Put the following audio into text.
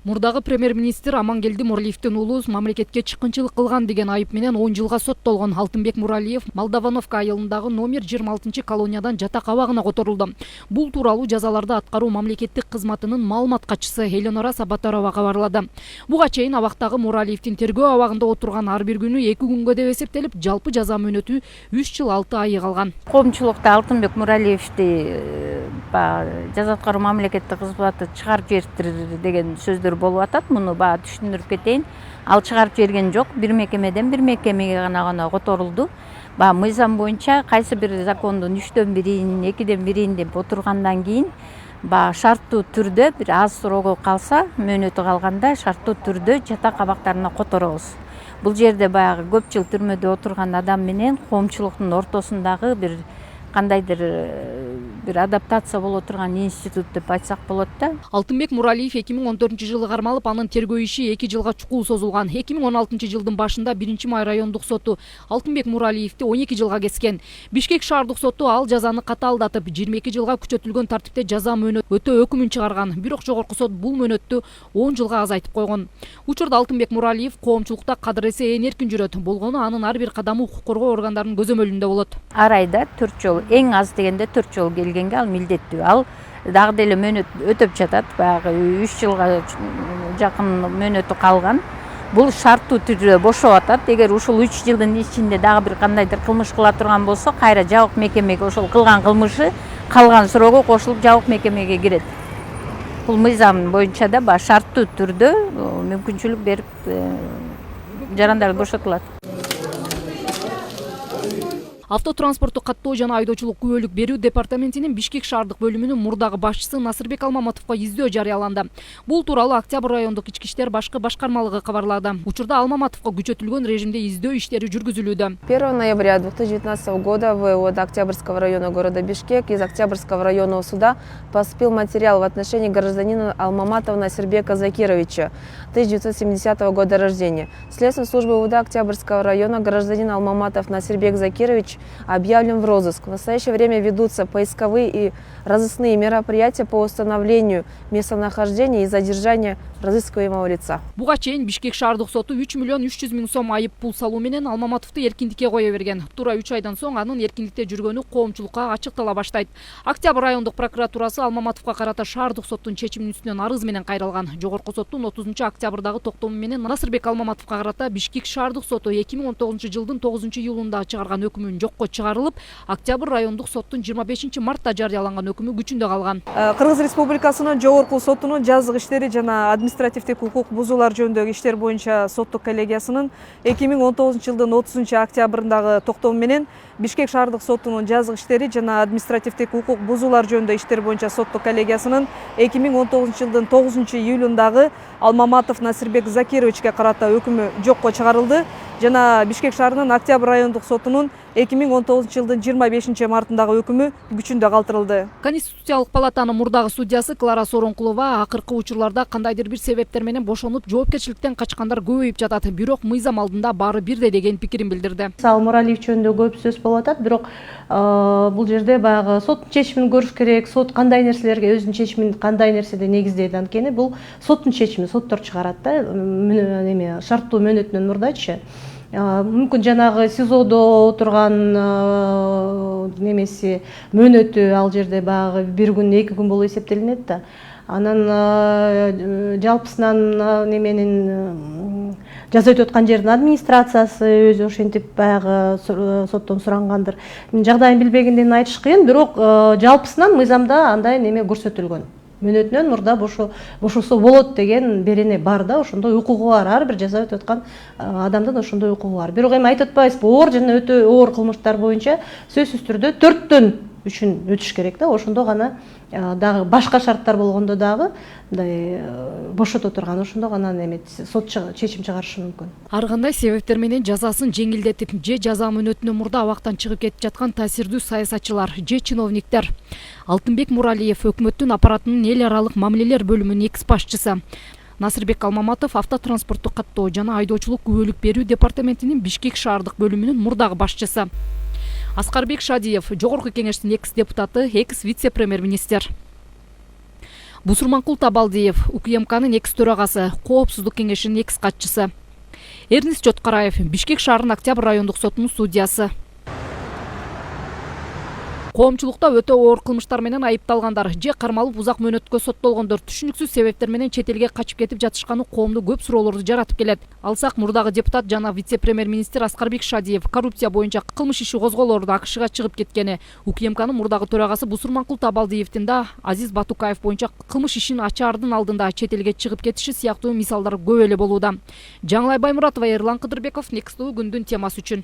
Мурдагы премьер-министр Амангелди Муралиевдин уулу мамлекетке чыккынчылык кылган деген айып менен 10 жылга соттолгон Алтынбек Муралиев Молдовановка айылындагы номер 26 колониядан жатак абагына которулду. Бул тууралуу жазаларды аткаруу мамлекеттик кызматынын маалымат катчысы Эленора Сабатарова кабарлады. Буга чейин абактагы Муралиевдин тергөө абагында отурган ар бир күнү 2 күнгө деп эсептелип, жалпы жаза мөөнөтү 3 жыл 6 ай калган. Коомчулукта Алтынбек Муралиевди жаза аткаруу мамлекеттик кызматы чыгарып жибериптир деген сөздөр болуп атат. Муну түшүндүрүп кетейин. Ал чыгарып жиберген жок. Бир мекемеден бир мекемеге гана которулду. Мыйзам боюнча кайсы бир закондун 3дөн бирин, 2ден бирин деп отургандан кийин шарттуу түрдө бир аз срогу калса, мөөнөтү калганда шарттуу түрдө жатак абактарына которобуз. Бул жерде көп жыл түрмөдө отурган адам менен коомчулуктун ортосундагы бир кандайдыр бир адаптация боло турган институт деп айтсак болот да. Алтынбек Муралиев 2014-жылы кармалып, анын тергөө иши 2 жылга чукул созулган. 2016-жылдын башында 1-май райондук соту Алтынбек Муралиевди 12 жылга кескен. Бишкек шаардык соту ал жазаны катаалдатып, 22 жылга күчөтүлгөн тартипте жаза мөөнөт өтөө өкүмүн чыгарган. Бирок жогорку сот бул мөөнөттү 10 жылга азайтып койгон. Учурда Алтынбек Муралиев коомчулукта кадыр эсе эркин жүрөт. Болгону анын ар бир кадамы укук коргоо органдарынын көзөмөлүндө болот. Ар айда 4 жол, эң аз дегенде 4 жол келгенге ал милдеттүү. Ал дагы деле мөөнөт өтөп жатат. 3 жылга жакын мөөнөтү калган. Бул шарттуу түрдө бошоп атат. Эгер ушул 3 жылдын ичинде дагы бир кандайдыр кылмыш кыла турган болсо, кайра жабык мекемеге ошол кылган кылмышы калган срогу кошулуп жабык мекемеге кирет. Бул мыйзам боюнча да шарттуу түрдө мүмкүнчүлүк берип жарандар бошотулат. Автотранспорттук каттоо жана айдоочулук күбөлүк берүү департаментинин Бишкек шаардык бөлүмүнүн мурдагы башчысы Насырбек Алмаматовго издөө жарыяланды. Бул тууралуу Октябрь райондук ички иштер башкы башкармалыгы кабарлады. Учурда Алмаматовго күчөтүлгөн режимде издөө иштери жүргүзүлүүдө. 1 ноября 2019 года в ВОД Октябрьского района города Бишкек из Октябрьского районного суда поступил материал в отношении гражданина Алмаматова Насырбека Закировича, 1970 года рождения. Следственной службой ВОД Октябрьского района гражданин Алмаматов Насырбек Закирович объявлен в розыск. В настоящее время ведутся поисковые и разыскные мероприятия по установлению местонахождения и задержания разыскиваемого лица. Буга чейин Бишкек шаардык соту 3 миллион 300 миң сом айып пул салуу менен Алмаматовду эркиндикке кое берген. Туура 3 айдан соң анын эркиндикте жүргөнү коомчулукка ачыктала баштайт. Октябрь райондук прокуратурасы Алмаматовго карата шаардык соттун чечиминин үстүнөн арыз менен кайрылган. Жогорку соттун 30 октябрдагы токтому менен Насырбек Алмаматовго карата Бишкек шаардык соту 2019-жылдын 9-июлунда чыгарган өкүмүн жокко чыгарылып, Октябрь райондук соттун 25 мартта жарыяланган өкүмү күчүндө калган. Кыргыз Республикасынын жогорку сотунун жазык иштери жана административдик укук бузуулар жөнүндөгү иштер боюнча соттук коллегиясынын 2019-жылдын 30 октябрындагы токтому менен Бишкек шаардык сотунун жазык иштери жана административдик укук бузуулар жөнүндө иштер боюнча соттук коллегиясынын 2019-жылдын 9-июлундагы Алмаматов Насырбек Закировичке карата өкүмү жокко чыгарылды жана Бишкек шаарынын Октябрь райондук сотунун 2019-жылдын 25 мартындагы өкүмү күчүндө калтырылды. Конституциялык палатанын мурдагы судьясы Клара Соронкулова акыркы учурларда кандайдыр бир себептер менен бошонуп, жоопкерчиликтен качкандар көбөйүп жатат. Бирок мыйзам алдында баары бирдей деген пикирин билдирди. Ал Муралиев жөнүндө көп сөз болуп атат, бирок бул жерде баягы соттун чечимин көрүш керек. Сот кандай нерселерге өзүнүн чечимин кандай нерседе негиздейт анткени бул соттун чечими, соттор чыгарат да, шарттуу мөөнөтүнөн мурдачы. Мүмкүн жанагы СИЗОдо отурган немеси мөөнөтү ал жерде баягы 1 күн 2 күн болуп эсептелинет да. Анан жалпысынан неменин жаза өтүп аткан жердин администрациясы өзү ошентип баягы соттон сурангандыр. Жагдайын билбегенден айтыш кыйын, бирок жалпысынан мыйзамда андай неме көрсөтүлгөн. Мөөнөтүнөн мурда бошосо болот деген берене бар да, ошондой укугу бар. Ар бир жаза өтүп аткан адамдын ошондой укугу бар. Бирок эми айтып атпайбызбы, оор жана өтө оор кылмыштар боюнча сөзсүз түрдө 4төн 3-үн өтүш керек да. Ошондо гана дагы башка шарттар болгондо дагы мындай бошото турган, ошондо гана сот чечим чыгарышы мүмкүн. Ар кандай себептер менен жазасын жеңилдетип же жаза мөөнөтүнөн мурда абактан чыгып кетип жаткан таасирдүү саясатчылар же чиновниктер. Алтынбек Муралиев өкмөттүн аппаратынын эл аралык мамилелер бөлүмүнүн экс башчысы. Насырбек Алмаматов автотранспорттук каттоо жана айдоочулук күбөлүк берүү департаментинин Бишкек шаардык бөлүмүнүн мурдагы башчысы. Аскарбек Шадиев, жогорку кеңештин экс депутаты, экс вице-премьер-министр. Бусурманкул Табалдиев, УКМКнын экс төрагасы, Коопсуздук кеңешинин экс катчысы. Эрнис Чоткараев, Бишкек шаарынын Октябрь райондук сотунун судьясы. Коомчулукта өтө оор кылмыштар менен айыпталгандар же кармалып узак мөөнөткө соттолгондор түшүнүксүз себептер менен чет элге качып кетип жатышканы коомдо көп суроолорду жаратып келет. Алсак, мурдагы депутат жана вице-премьер-министр Аскарбек Шадиев коррупция боюнча кылмыш иши козголоорду АКШга чыгып кеткени, УКМКнын мурдагы төрагасы Бусурманкул Табалдиевдин да Азиз Батукаев боюнча кылмыш ишин ачаардын алдында чет элге чыгып кетиши сыяктуу мисалдар көп эле болууда. Жаңылай Баймуратова, Эрлан Кыдырбеков, Next күндүн темасы үчүн.